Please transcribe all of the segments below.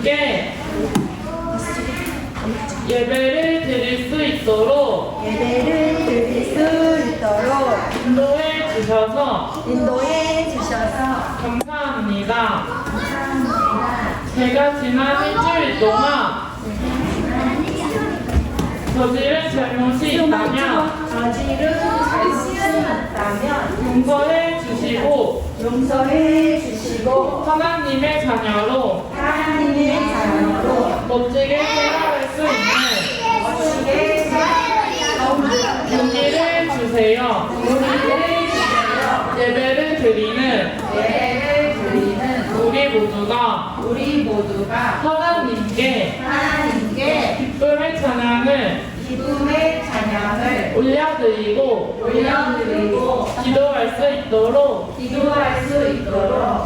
하나님께 예배를 드릴 수 있도록 인도해 주셔서 감사합니다. 제가 지난 일주일 동안 저지른 잘못이 있다면 용서해 주시고 하나님의 자녀로 멋지게 살아갈 수 있는 용기를 주세요. 예배를 드리는 우리 모두가 하나님께 기쁨의 찬양을 올려드리고 기도할 수 있도록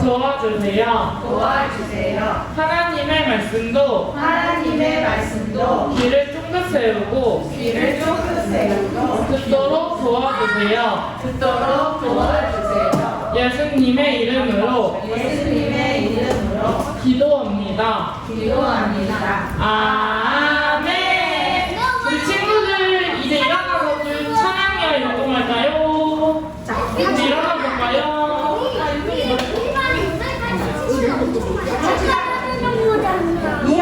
도와주세요. 하나님의 말씀도 귀를 쫑긋 세우고 듣도록 도와주세요. 예수님의 이름으로 기도합니다. 아멘. 우리 친구들 이제 일어나서 좀 찬양이랑 연동할까요? 이제 일어나 볼까요? 친구들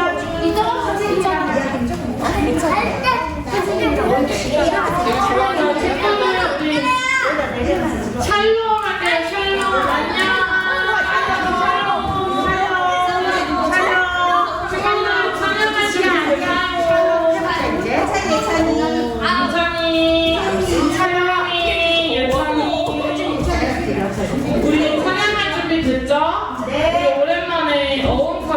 우리 샬롬 할게요. 샬롬 안녕. 우리 찬양할 준비 됐죠? 우리 오랜만에 어음사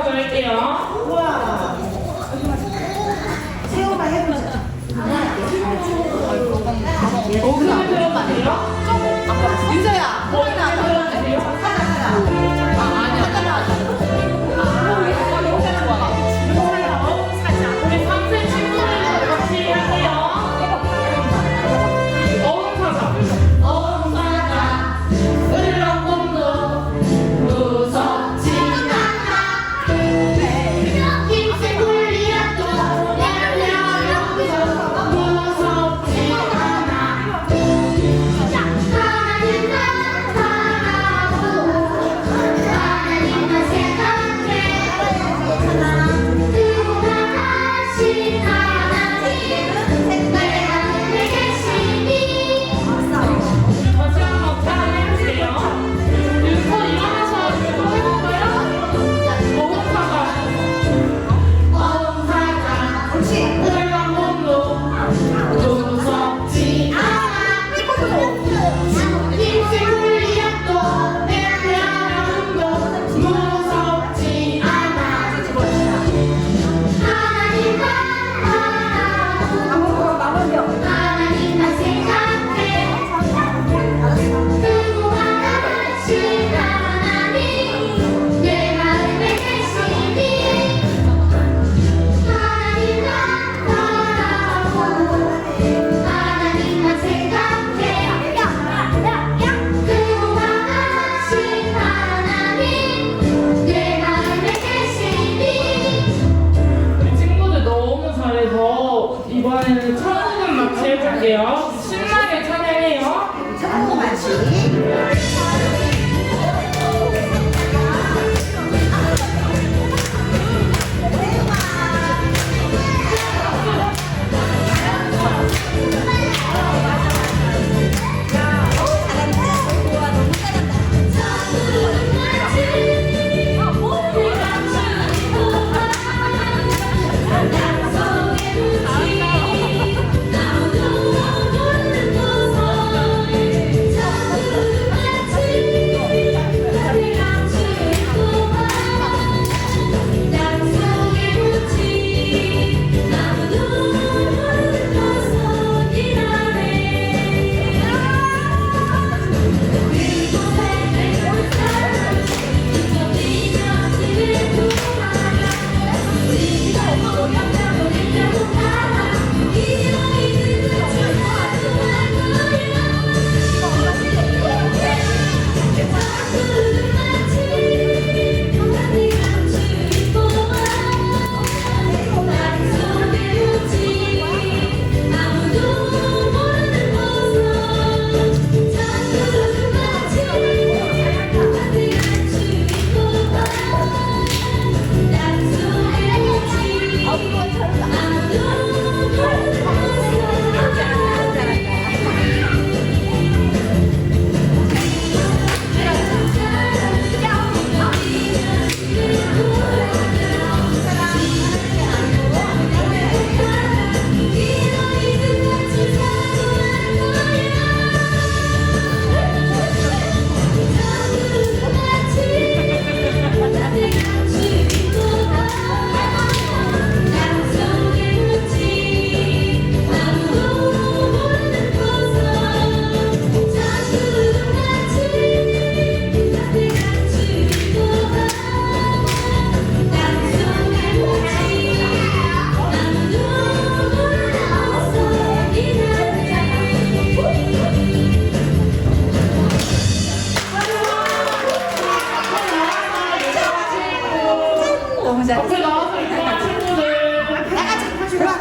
너무 잘했어. 앞에 나와서 이동한 친구들.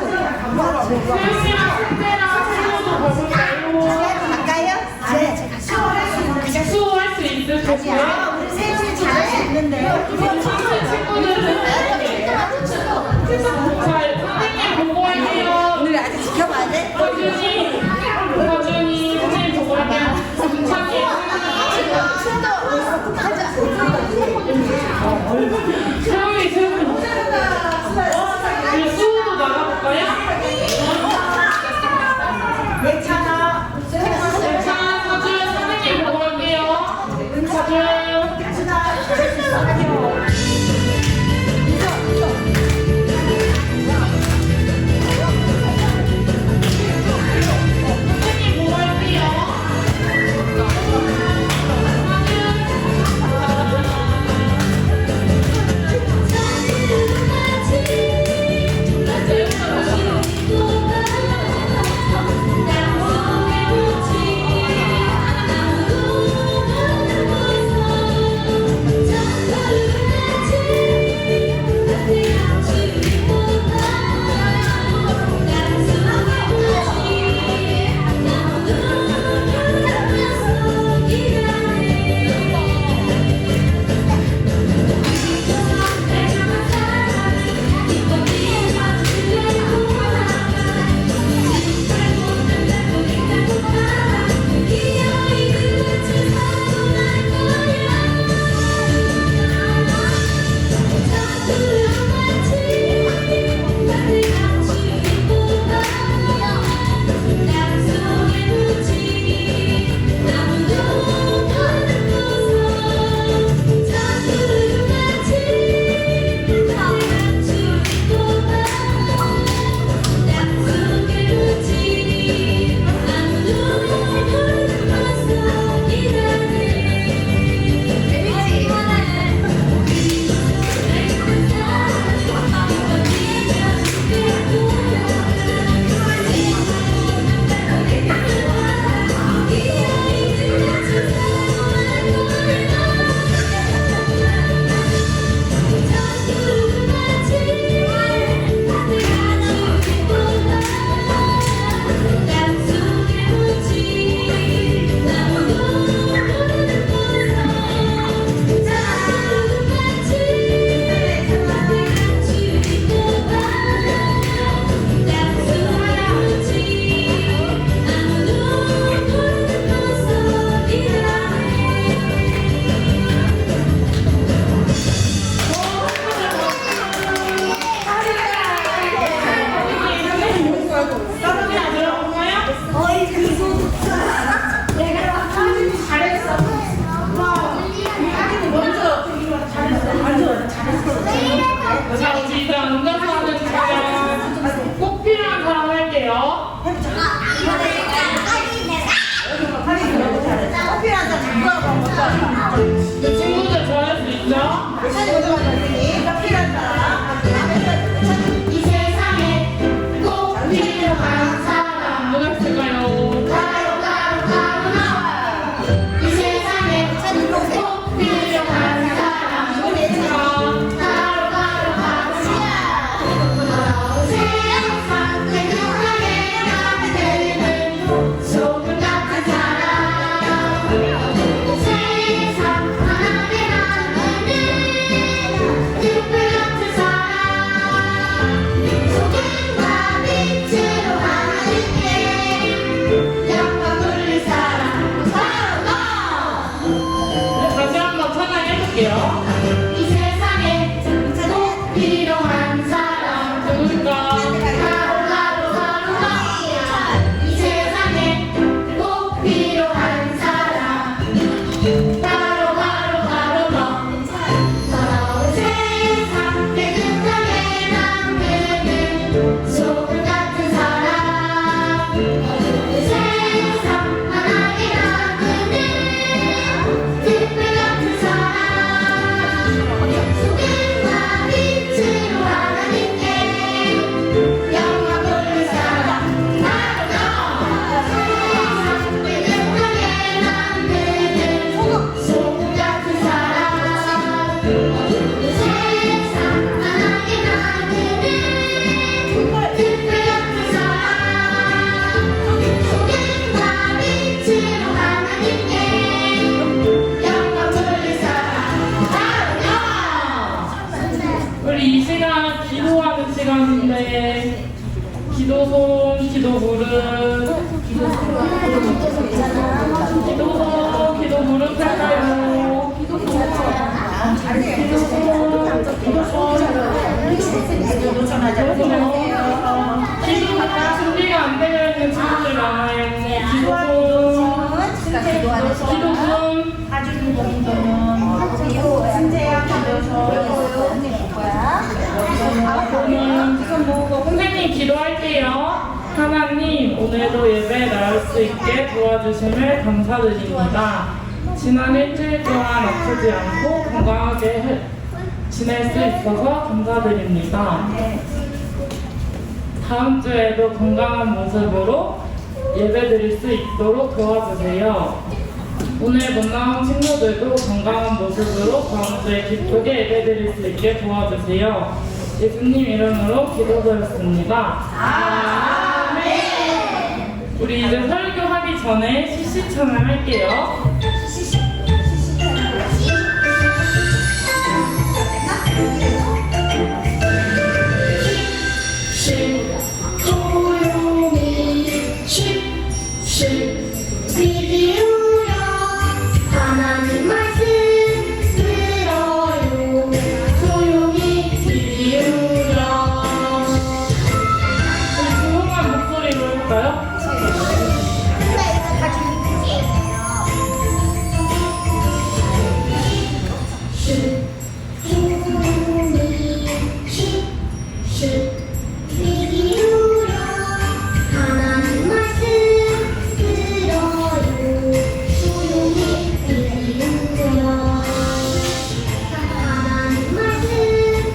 수영이랑 숙제랑 친구도 볼까요? 갈까요? 네, 제가 수할 수 있으세요? 우리 세연이 잘할 수 있는데. 친구들은 자, 선생님 보고 할게요. 오늘 아직 지켜봐야 돼? 서준이, 선생님 보고 할게요. 준찬이, 세영이, 우리 수호도 나가볼까요? 괜찮아. 자, 서준, 선생님 보고 할게요. 서준. 선생님 보고 할게요. 자, 우리 이제 응답하는 시간 꼭 필요한 사람 할게요. 친구들 좋아할 수 있죠? 이 세상에 꼭 필요한 사람 누가 있을까요? 이 세상에 꼭 필요한 사람 누가 있을까? 우리 이 시간 기도하는 시간인데 기도손, 기도 무릎, 기도 무릎 할까요? 기도 준비가 안 되는 친구들 많아요. 기도손, 선생님 기도할게요. 하나님, 오늘도 예배 나올 수 있게 도와주심을 감사드립니다. 지난 일주일 동안 아프지 않고 건강하게 지낼 수 있어서 감사드립니다. 다음 주에도 건강한 모습으로 예배 드릴 수 있도록 도와주세요. 오늘 못 나온 친구들도 건강한 모습으로 다음 주에 기쁘게 예배 드릴 수 있게 도와주세요. 예수님 이름으로 기도드렸습니다. 아멘. 우리 이제 설교하기 전에 CC 찬양할게요. 하나님 말씀 들어요. 조용히 들으려. 조용한 목소리로 해볼까요? 하나님 말씀 들어요. 조용히 들으려. 하나님 말씀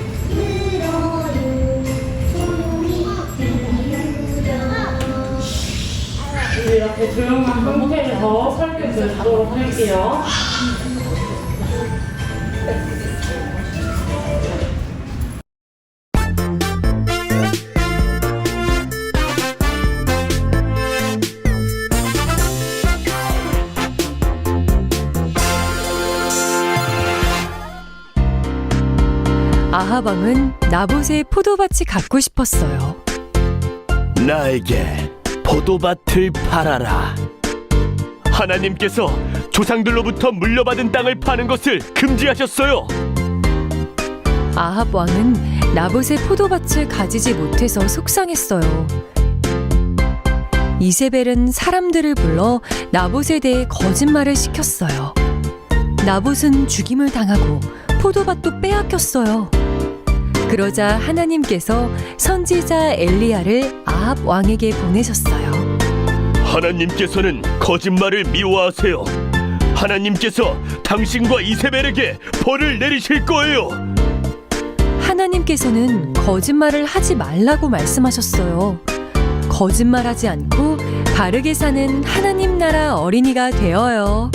들어요. 조용히 들으려. 우리 이렇게 조용한 상태에서 설교 듣도록 할게요. 아하방은 나봇의 포도밭이 갖고 싶었어요. 나에게 포도밭을 팔아라. 하나님께서 조상들로부터 물려받은 땅을 파는 것을 금지하셨어요. 아합 왕은 나봇의 포도밭을 가지지 못해서 속상했어요. 이세벨은 사람들을 불러 나봇에 대해 거짓말을 시켰어요. 나봇은 죽임을 당하고 포도밭도 빼앗겼어요. 그러자 하나님께서 선지자 엘리야를 아합 왕에게 보내셨어요. 하나님께서는 거짓말을 미워하세요. 하나님께서 당신과 이세벨에게 벌을 내리실 거예요. 하나님께서는 거짓말을 하지 말라고 말씀하셨어요. 거짓말하지 않고 바르게 사는 하나님 나라 어린이가 되어요.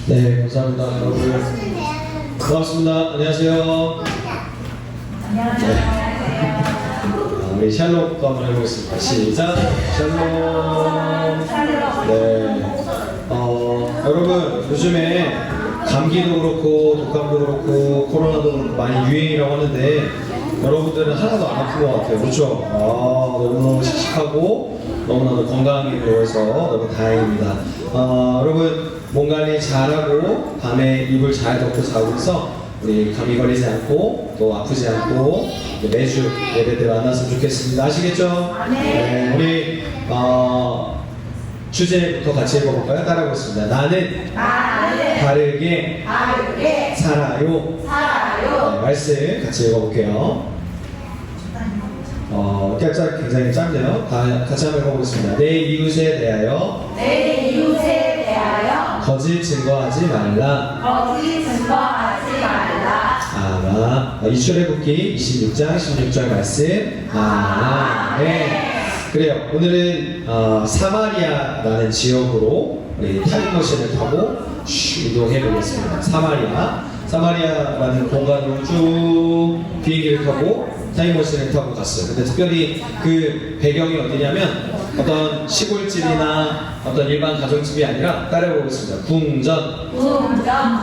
네, 감사합니다, 여러분. 반갑습니다. 안녕하세요. 우리 샬롬도 한번 해보겠습니다. 시작. 샬롬. 네. 여러분, 요즘에 감기도 그렇고, 독감도 그렇고, 코로나도 그렇고, 많이 유행이라고 하는데, 여러분들은 하나도 안 아픈 것 같아요. 그렇죠? 너무너무 씩씩하고, 너무나도 건강하게 되어서 너무 다행입니다. 여러분, 몸 관리 잘하고, 밤에 이불 잘 덮고 자고 있어 우리 감기 걸리지 않고, 또 아프지 않고, 매주 예배 때 만났으면 좋겠습니다. 아시겠죠? 네. 우리, 주제부터 같이 읽어볼까요? 따라하겠습니다. 나는 바르게 살아요. 네, 말씀 같이 읽어볼게요. 굉장히 짧네요. 같이 한번 읽어보겠습니다. 내 이웃에 대하여 거짓 증거하지 말라. 아마 이출애굽기 26장 16절 말씀. 아멘. 그래요. 오늘은 사마리아라는 지역으로 우리 타임머신을 타고 이동해 보겠습니다. 사마리아라는 공간으로 쭉 비행기를 타고 타임머신을 타고 갔어요. 근데 특별히 그 배경이 어디냐면 어떤 시골집이나 어떤 일반 가정집이 아니라 따라해보겠습니다. 궁전.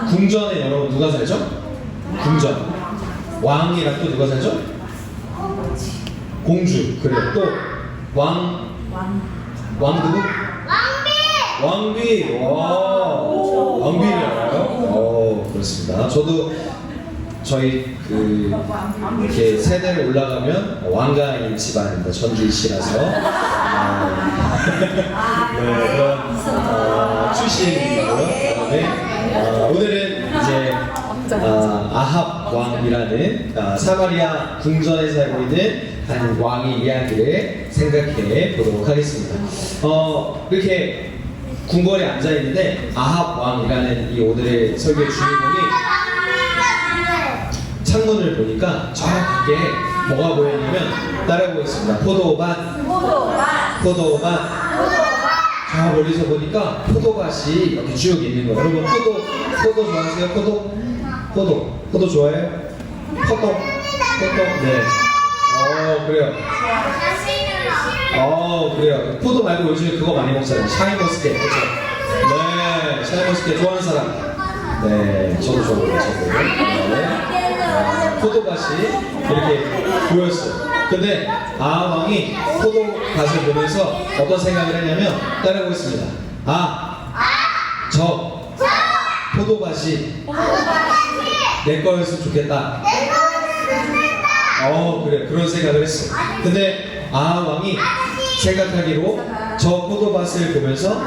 궁전에 여러분 누가 살죠? 궁전. 왕이랑 또 누가 살죠? 공주. 그래요. 또 왕 누구? 왕비. 와. 왕비를 알아요? 그렇습니다. 저도 저희 이렇게 세대를 올라가면 왕가인 집안입니다. 전주시라서 네, 그런 출신이고요. 그다음에 오늘은 이제 아합 왕이라는 사마리아 궁전에 살고 있는 한 왕의 이야기를 생각해 보도록 하겠습니다. 이렇게 궁궐에 앉아 있는데 아합 왕이라는 이 오늘의 설교의 주인공이 창문을 보니까 저 밖에 뭐가 보였냐면 따라해보겠습니다. 포도밭. 저 멀리서 보니까 포도밭이 이렇게 쭉 있는 거예요. 여러분 포도 좋아하세요? 포도 좋아해요? 포도. 네. 그래요. 그래요. 포도 말고 요즘에 그거 많이 먹잖아요. 샤인머스켓. 그렇죠? 네. 샤인머스켓 좋아하는 사람. 네. 저도 좋아해요. 네. 포도밭이 이렇게 보였어요. 근데 아합 왕이 포도밭을 보면서 어떤 생각을 했냐면 따라해보겠습니다. 저 포도밭이 내 거였으면 좋겠다. 그래. 그런 생각을 했어. 근데 아합 왕이 생각하기로 저 포도밭을 보면서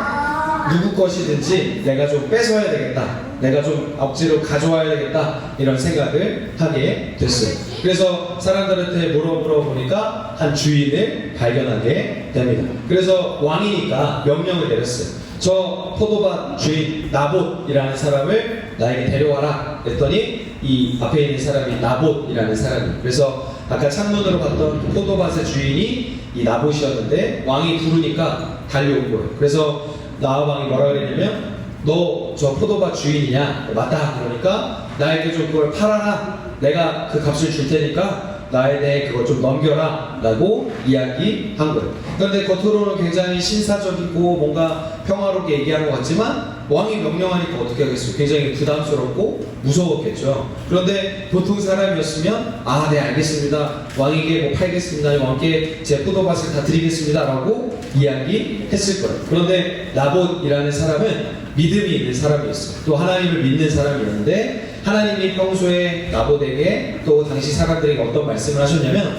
누구 것이든지 내가 좀 뺏어야 되겠다. 내가 좀 억지로 가져와야 되겠다. 이런 생각을 하게 됐어요. 그래서 사람들한테 물어보니까 한 주인을 발견하게 됩니다. 그래서 왕이니까 명령을 내렸어요. 저 포도밭 주인 나봇이라는 사람을 나에게 데려와라 했더니 이 앞에 있는 사람이 나봇이라는 사람이에요. 그래서 아까 창문으로 봤던 포도밭의 주인이 이 나봇이었는데 왕이 부르니까 달려온 거예요. 그래서 아합 왕이 뭐라 그랬냐면 너 저 포도밭 주인이냐? 맞다. 그러니까 나에게 좀 그걸 팔아라. 내가 그 값을 줄 테니까 나에 대해 그걸 좀 넘겨라 라고 이야기한 거예요. 그런데 겉으로는 굉장히 신사적이고 뭔가 평화롭게 얘기한 것 같지만 왕이 명령하니까 어떻게 하겠어요? 굉장히 부담스럽고 무서웠겠죠. 그런데 보통 사람이었으면 네 알겠습니다. 왕에게 뭐 팔겠습니다. 왕께 제 포도밭을 다 드리겠습니다 라고 이야기했을 거예요. 그런데 나봇이라는 사람은 믿음이 있는 사람이었어요. 또 하나님을 믿는 사람이었는데 하나님이 평소에 나봇에게 또 당시 사람들에게 어떤 말씀을 하셨냐면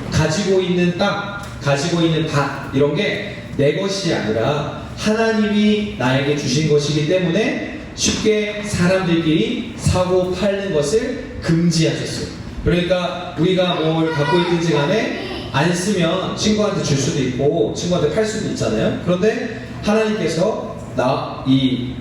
가지고 있는 땅, 가지고 있는 밭 이런 게 내 것이 아니라 하나님이 나에게 주신 것이기 때문에 쉽게 사람들끼리 사고 팔는 것을 금지하셨어요. 그러니까 우리가 뭘 갖고 있든지 간에 안 쓰면 친구한테 줄 수도 있고 친구한테 팔 수도 있잖아요. 그런데 하나님께서 이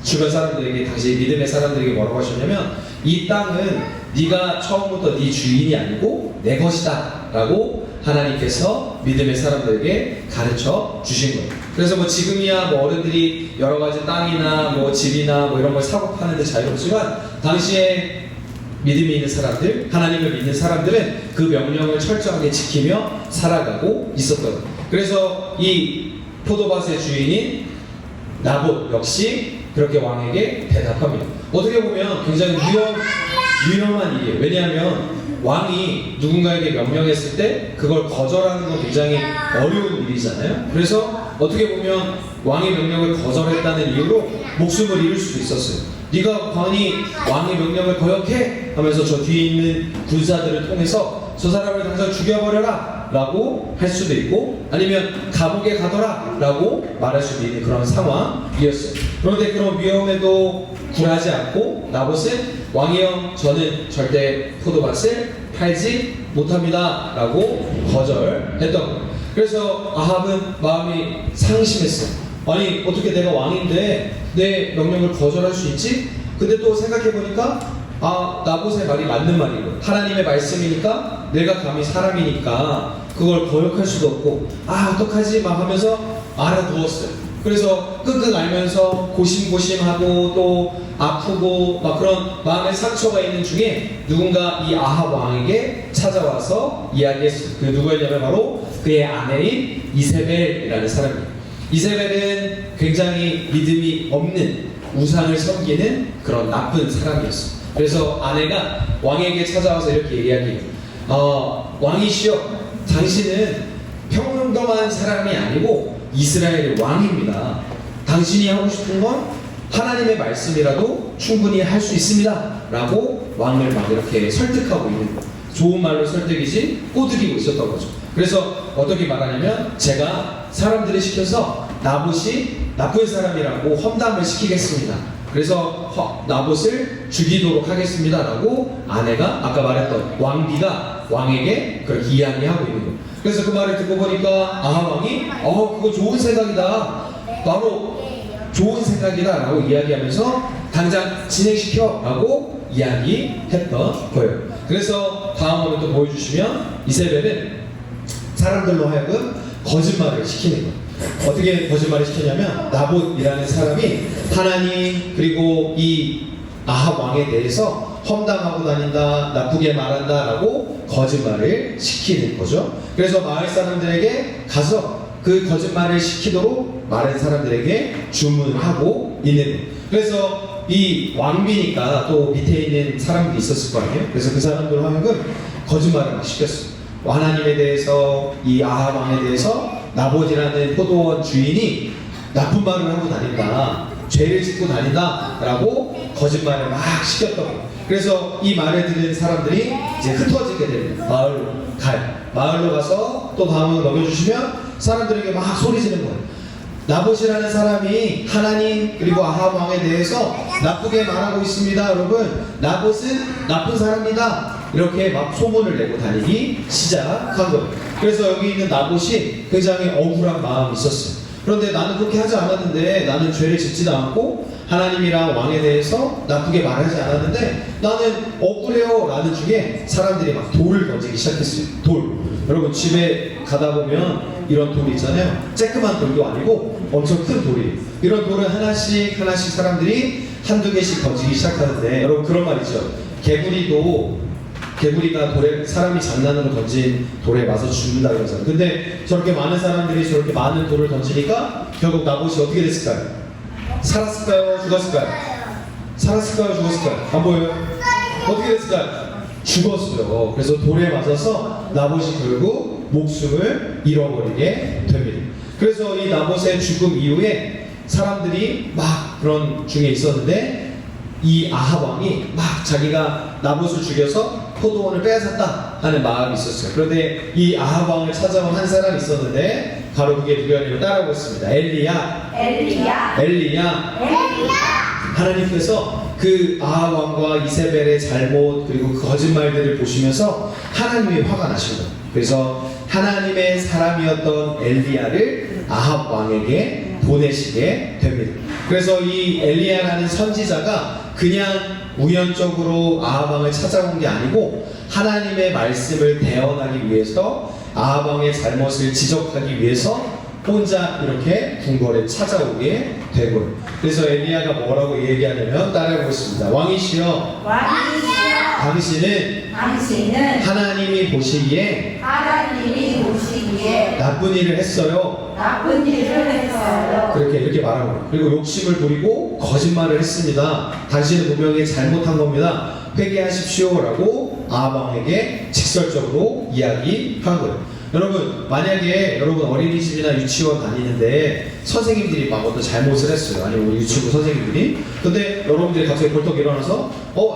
주변 사람들에게 당시 믿음의 사람들에게 뭐라고 하셨냐면 이 땅은 네가 처음부터 네 주인이 아니고 내 것이다 라고 하나님께서 믿음의 사람들에게 가르쳐 주신 거예요. 그래서 뭐 지금이야 뭐 어른들이 여러 가지 땅이나 뭐 집이나 뭐 이런 걸 사고 파는데 자유롭지만 당시에 믿음이 있는 사람들, 하나님을 믿는 사람들은 그 명령을 철저하게 지키며 살아가고 있었던 거예요. 그래서 이 포도밭의 주인인 나봇 역시 그렇게 왕에게 대답합니다. 어떻게 보면 굉장히 위험한 일이에요. 왜냐하면 왕이 누군가에게 명령했을 때 그걸 거절하는 건 굉장히 어려운 일이잖아요. 그래서 어떻게 보면 왕의 명령을 거절했다는 이유로 목숨을 잃을 수도 있었어요. 네가 괜히 왕의 명령을 거역해 하면서 저 뒤에 있는 군사들을 통해서 저 사람을 당장 죽여버려라 라고 할 수도 있고 아니면 감옥에 가둬라 라고 말할 수도 있는 그런 상황이었어요. 그런데 그런 위험에도 굴하지 않고 나봇은 왕이여 저는 절대 포도밭을 팔지 못합니다 라고 거절했던 거예요. 그래서 아합은 마음이 상심했어요. 아니 어떻게 내가 왕인데 내 명령을 거절할 수 있지? 근데 또 생각해보니까 나봇의 말이 맞는 말이고 하나님의 말씀이니까 내가 감히 사람이니까 그걸 거역할 수도 없고 어떡하지 막 하면서 알아두었어요. 그래서 끙끙 앓면서 고심고심하고 또 아프고 막 그런 마음의 상처가 있는 중에 누군가 이 아합 왕에게 찾아와서 이야기했어요. 그 누구였냐면 바로 그의 아내인 이세벨이라는 사람이에요. 이세벨은 굉장히 믿음이 없는 우상을 섬기는 그런 나쁜 사람이었어요. 그래서 아내가 왕에게 찾아와서 이렇게 이야기해요. 왕이시여, 당신은 평범한 사람이 아니고 이스라엘의 왕입니다. 당신이 하고 싶은 건 하나님의 말씀이라도 충분히 할 수 있습니다 라고 왕을 막 이렇게 설득하고 있는 거예요. 좋은 말로 설득이지 꼬드기고 있었던 거죠. 그래서 어떻게 말하냐면, 제가 사람들을 시켜서 나봇이 나쁜 사람이라고 험담을 시키겠습니다. 그래서 나봇을 죽이도록 하겠습니다 라고 아내가 아까 말했던 왕비가 왕에게 그렇게 이야기하고 있는 거예요. 그래서 그 말을 듣고 보니까 아합 왕이 그거 좋은 생각이다, 바로 좋은 생각이다 라고 이야기하면서 당장 진행시켜 라고 이야기했던 거예요. 그래서 다음으로 또 보여주시면 이세벨은 사람들로 하여금 거짓말을 시키는 거예요. 어떻게 거짓말을 시켰냐면, 나봇이라는 사람이 하나님 그리고 이 아합 왕에 대해서 험담하고 다닌다, 나쁘게 말한다 라고 거짓말을 시키는 거죠. 그래서 마을 사람들에게 가서 그 거짓말을 시키도록 마을 사람들에게 주문을 하고 있는 거예요. 그래서 이 왕비니까 또 밑에 있는 사람들이 있었을 거 아니에요. 그래서 그 사람들로 하여금 거짓말을 막 시켰어요. 하나님에 대해서, 이 아합 왕에 대해서 나봇이라는 포도원 주인이 나쁜 말을 하고 다닌다, 죄를 짓고 다닌다 라고 거짓말을 막 시켰던 거예요. 그래서 이 말을 듣는 사람들이 이제 흩어지게 됩니다. 마을로 가요. 마을로 가서 또 다음으로 넘겨주시면 사람들에게 막 소리 지르는 거예요. 나봇이라는 사람이 하나님 그리고 아합 왕에 대해서 나쁘게 말하고 있습니다. 여러분, 나봇은 나쁜 사람이다, 이렇게 막 소문을 내고 다니기 시작한 거예요. 그래서 여기 있는 나봇이 굉장히 억울한 마음이 있었어요. 그런데 나는 그렇게 하지 않았는데, 나는 죄를 짓지도 않고 하나님이랑 왕에 대해서 나쁘게 말하지 않았는데 나는 억울해요 라는 중에 사람들이 막 돌을 던지기 시작했어요. 돌. 여러분, 집에 가다 보면 이런 돌이 있잖아요. 쬐끄만 돌도 아니고 엄청 큰 돌이에요. 이런 돌을 하나씩 하나씩 사람들이 한두 개씩 던지기 시작하는데, 여러분 그런 말 있죠. 개구리가 돌에, 사람이 장난으로 던진 돌에 맞아 죽는다 그러잖아요. 근데 저렇게 많은 사람들이 저렇게 많은 돌을 던지니까 결국 나봇이 어떻게 됐을까요? 살았을까요? 죽었을까요? 살았을까요? 죽었을까요? 안 보여요? 어떻게 됐을까요? 죽었어요. 그래서 돌에 맞아서 나봇이 결국 목숨을 잃어버리게 됩니다. 그래서 이 나봇의 죽음 이후에 사람들이 막 그런 중에 있었는데, 이 아합 왕이 막 자기가 나봇을 죽여서 포도원을 빼앗았다 하는 마음이 있었어요. 그런데 이 아합 왕을 찾아온 한 사람이 있었는데, 바로 그게 누구냐면 따라오겠습니다. 엘리야. 하나님께서 그 아합 왕과 이세벨의 잘못 그리고 그 거짓말들을 보시면서 하나님이 화가 나신 거예요. 그래서 하나님의 사람이었던 엘리야를 아합 왕에게 보내시게 됩니다. 그래서 이 엘리야라는 선지자가 그냥 우연적으로 아합 왕을 찾아온 게 아니고 하나님의 말씀을 대언하기 위해서, 아합 왕의 잘못을 지적하기 위해서 혼자 이렇게 궁궐에 찾아오게 되고요. 그래서 엘리야가 뭐라고 얘기하냐면 따라해보겠습니다. 왕이시여, 당신은 하나님이 보시기에 나쁜 일을 했어요. 이렇게 말하는 거예요. 그리고 욕심을 부리고 거짓말을 했습니다. 당신은 분명히 잘못한 겁니다. 회개하십시오 라고 아합 왕에게 직설적으로 이야기한 거예요. 여러분, 만약에 여러분 어린이집이나 유치원 다니는데 선생님들이 막 어떤 잘못을 했어요. 아니면 우리 유치부 선생님들이. 근데 여러분들이 갑자기 벌떡 일어나서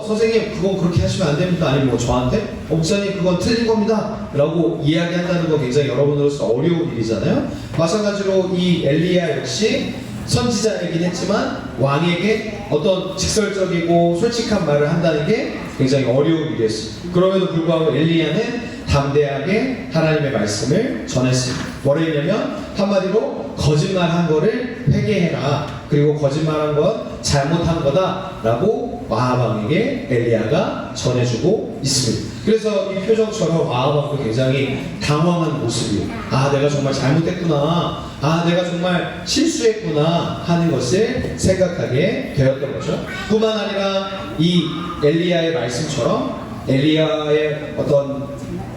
선생님 그건 그렇게 하시면 안 됩니다. 아니면 뭐 저한테 목사님 그건 틀린 겁니다 라고 이야기한다는 건 굉장히 여러분으로서 어려운 일이잖아요. 마찬가지로 이 엘리야 역시 선지자이긴 했지만 왕에게 어떤 직설적이고 솔직한 말을 한다는 게 굉장히 어려운 일이었어요. 그럼에도 불구하고 엘리야는 담대하게 하나님의 말씀을 전했습니다. 뭐라 했냐면 한마디로 거짓말한 거를 회개해라, 그리고 거짓말한 건 잘못한 거다 라고 아합 왕에게 엘리야가 전해주고 있습니다. 그래서 이 표정처럼 아합도 굉장히 당황한 모습이에요. 아, 내가 정말 잘못했구나. 아, 내가 정말 실수했구나 하는 것을 생각하게 되었던 거죠. 뿐만 아니라 이 엘리야의 말씀처럼, 엘리야의 어떤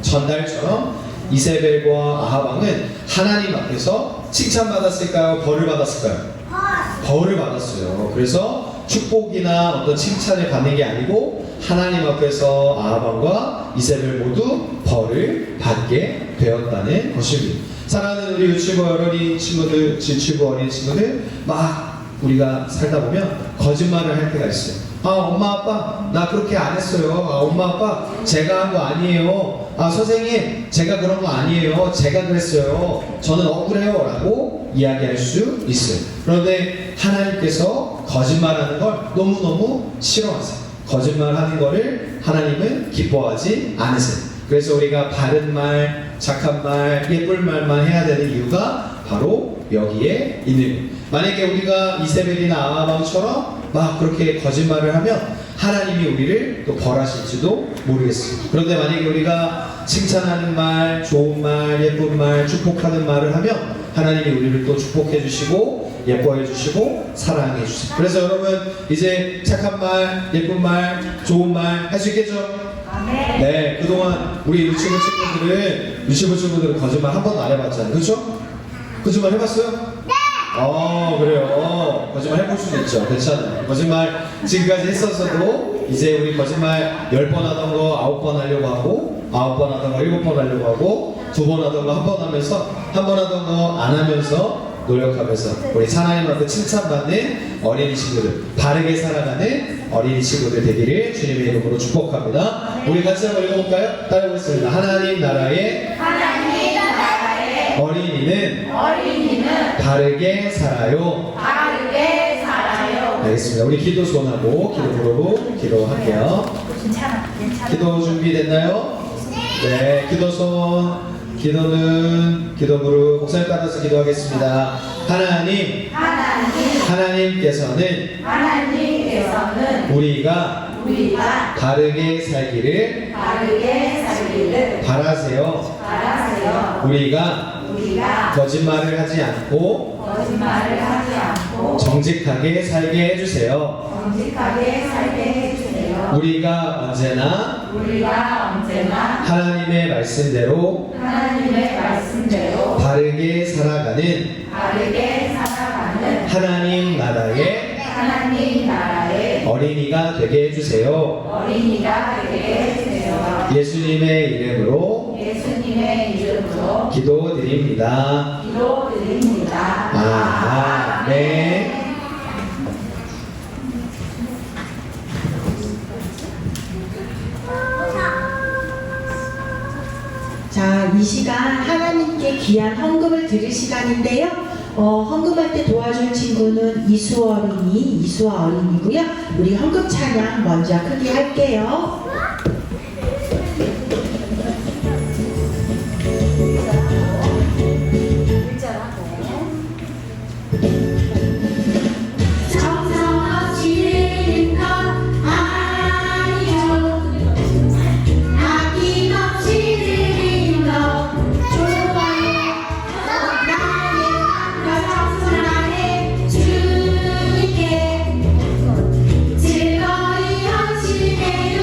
전달처럼 이세벨과 아합 왕은 하나님 앞에서 칭찬받았을까요? 벌을 받았을까요? 벌을 받았어요. 그래서 축복이나 어떤 칭찬을 받는 게 아니고 하나님 앞에서 아합 왕과 이세벨 모두 벌을 받게 되었다는 것입니다. 사랑하는 우리 유치부 어린이 친구들, 지치부 어린 친구들, 막 우리가 살다 보면 거짓말을 할 때가 있어요. 아, 엄마 아빠 나 그렇게 안 했어요. 아, 엄마 아빠 제가 한 거 아니에요. 아, 선생님 제가 그런 거 아니에요. 제가 그랬어요. 저는 억울해요 라고 이야기할 수 있어요. 그런데 하나님께서 거짓말하는 걸 너무너무 싫어하세요. 거짓말하는 거를 하나님은 기뻐하지 않으세요. 그래서 우리가 바른 말, 착한 말, 예쁜 말만 해야 되는 이유가 바로 여기에 있는 거예요. 만약에 우리가 이세벨이나 아합 왕처럼 막 그렇게 거짓말을 하면 하나님이 우리를 또 벌하실지도 모르겠어요. 그런데 만약에 우리가 칭찬하는 말, 좋은 말, 예쁜 말, 축복하는 말을 하면 하나님이 우리를 또 축복해 주시고 예뻐해 주시고 사랑해 주세요. 그래서 여러분 이제 착한 말, 예쁜 말, 좋은 말 할 수 있겠죠? 네, 그동안 우리 유치부 친구들은 거짓말 한 번도 안 해봤잖아요. 그렇죠? 거짓말 해봤어요? 네! 그래요. 거짓말 해볼 수도 있죠. 괜찮아요. 거짓말 지금까지 했었어도 이제 우리 거짓말 10번 하던 거 9번 하려고 하고 9번 하던 거 7번 하려고 하고 2번 하던 거 1번 하면서 1번 하던 거 안 하면서 노력하면서 우리 하나님 앞에 칭찬받는 어린이 친구들, 바르게 살아가는 어린이 친구들 되기를 주님의 이름으로 축복합니다. 우리 같이 한번 읽어볼까요? 따라해보겠습니다. 하나님 나라의 어린이는 바르게 살아요. 알겠습니다. 우리 기도 소원하고 기도 부르고 기도할게요. 기도 준비됐나요? 네, 기도 소원. 기도 부르 목사님 따라서 기도하겠습니다. 하나님께서는 우리가 바르게 살기를 바라세요. 우리가 거짓말을 하지 않고 정직하게 살게 해주세요. 우리가 언제나 하나님의 말씀대로 바르게 살아가는 하나님 나라의 어린이가 되게 해주세요. 예수님의 이름으로 기도드립니다. 아멘. 자, 이 시간 하나님께 귀한 헌금을 드릴 시간인데요. 헌금할 때 도와줄 친구는 이수아 어린이고요. 우리 헌금 찬양 먼저 크게 할게요. 정성없이 드리는 것 아니죠. 아낌없이 드리는 것 좋아요. 나의 맘과 정성하에 주님께 즐거이 헌신해요.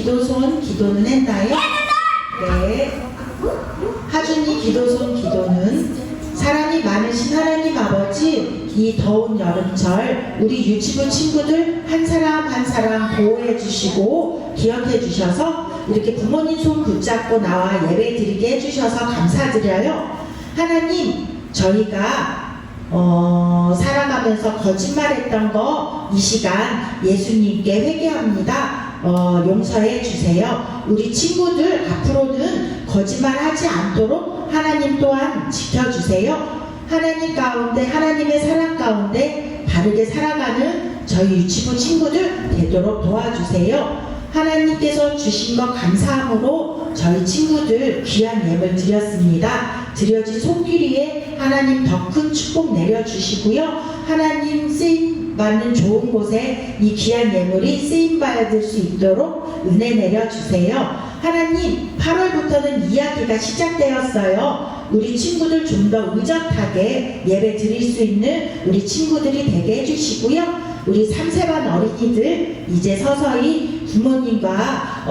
기도손 기도는 했나요? 네. 하준이 기도손 기도는 사랑이 많으신 하나님 아버지, 이 더운 여름철 우리 유치부 친구들 한 사람 한 사람 보호해 주시고 기억해 주셔서 이렇게 부모님 손 붙잡고 나와 예배 드리게 해주셔서 감사드려요. 하나님, 저희가 살아가면서 거짓말했던 거 이 시간 예수님께 회개합니다. 용서해 주세요. 우리 친구들 앞으로는 거짓말하지 않도록 하나님 또한 지켜주세요. 하나님 가운데, 하나님의 사랑 가운데 바르게 살아가는 저희 유치부 친구들 되도록 도와주세요. 하나님께서 주신 것 감사함으로 저희 친구들 귀한 예물 드렸습니다. 드려진 손길이에 하나님 더 큰 축복 내려주시고요. 하나님 쓰임 받는 좋은 곳에 이 귀한 예물이 쓰임 받을 수 있도록 은혜 내려주세요. 하나님, 8월부터는 이야기가 시작되었어요. 우리 친구들 좀 더 의젓하게 예배 드릴 수 있는 우리 친구들이 되게 해주시고요. 우리 3세반 어린이들 이제 서서히 부모님과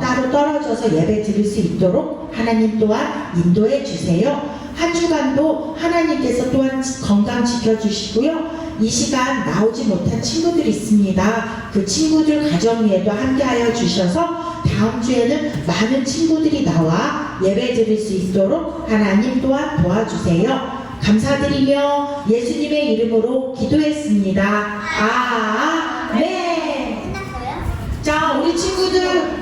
따로 떨어져서 예배 드릴 수 있도록 하나님 또한 인도해 주세요. 한 주간도 하나님께서 또한 건강 지켜주시고요. 이 시간 나오지 못한 친구들이 있습니다. 그 친구들 가정 위에도 함께하여 주셔서 다음 주에는 많은 친구들이 나와 예배 드릴 수 있도록 하나님 또한 도와주세요. 감사드리며 예수님의 이름으로 기도했습니다. 아멘. 자, 우리 친구들,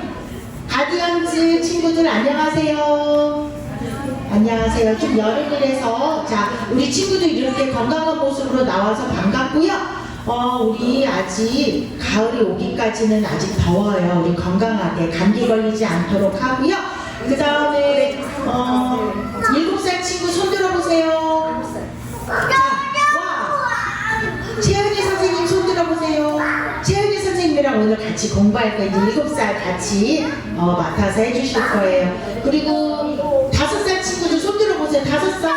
가디언즈 친구들 안녕하세요. 안녕하세요. 좀 여름이라서 자, 우리 친구들 이렇게 건강한 모습으로 나와서 반갑고요. 우리 아직 가을이 오기까지는 아직 더워요. 우리 건강하게 감기 걸리지 않도록 하고요. 그 다음에 7살 친구 손 들어보세요. 자, 와. 채은이 선생님 손 들어보세요. 채은이 선생님이랑 오늘 같이 공부할 거예요. 7살 같이 맡아서 해주실 거예요. 그리고 5살 친구들 손 들어보세요. 5살.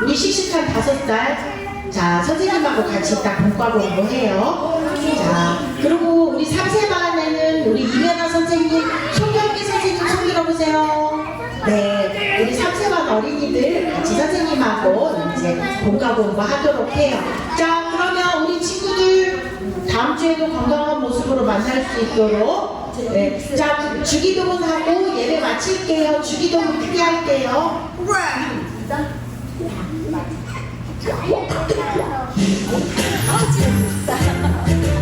우리 씩씩한 5살. 자, 선생님하고 같이 이따 공과 공부해요. 자, 그리고 우리 3세반에는 우리 이면아 선생님, 송경기 선생님 손 들어보세요. 네, 우리 3세반 어린이들 같이 선생님하고 이제 공과 공부하도록 해요. 자, 그러면 우리 친구들 다음 주에도 건강한 모습으로 만날 수 있도록 네. 자, 주기도문 하고 예배 마칠게요. 주기도문 크게 할게요. 아, 진짜.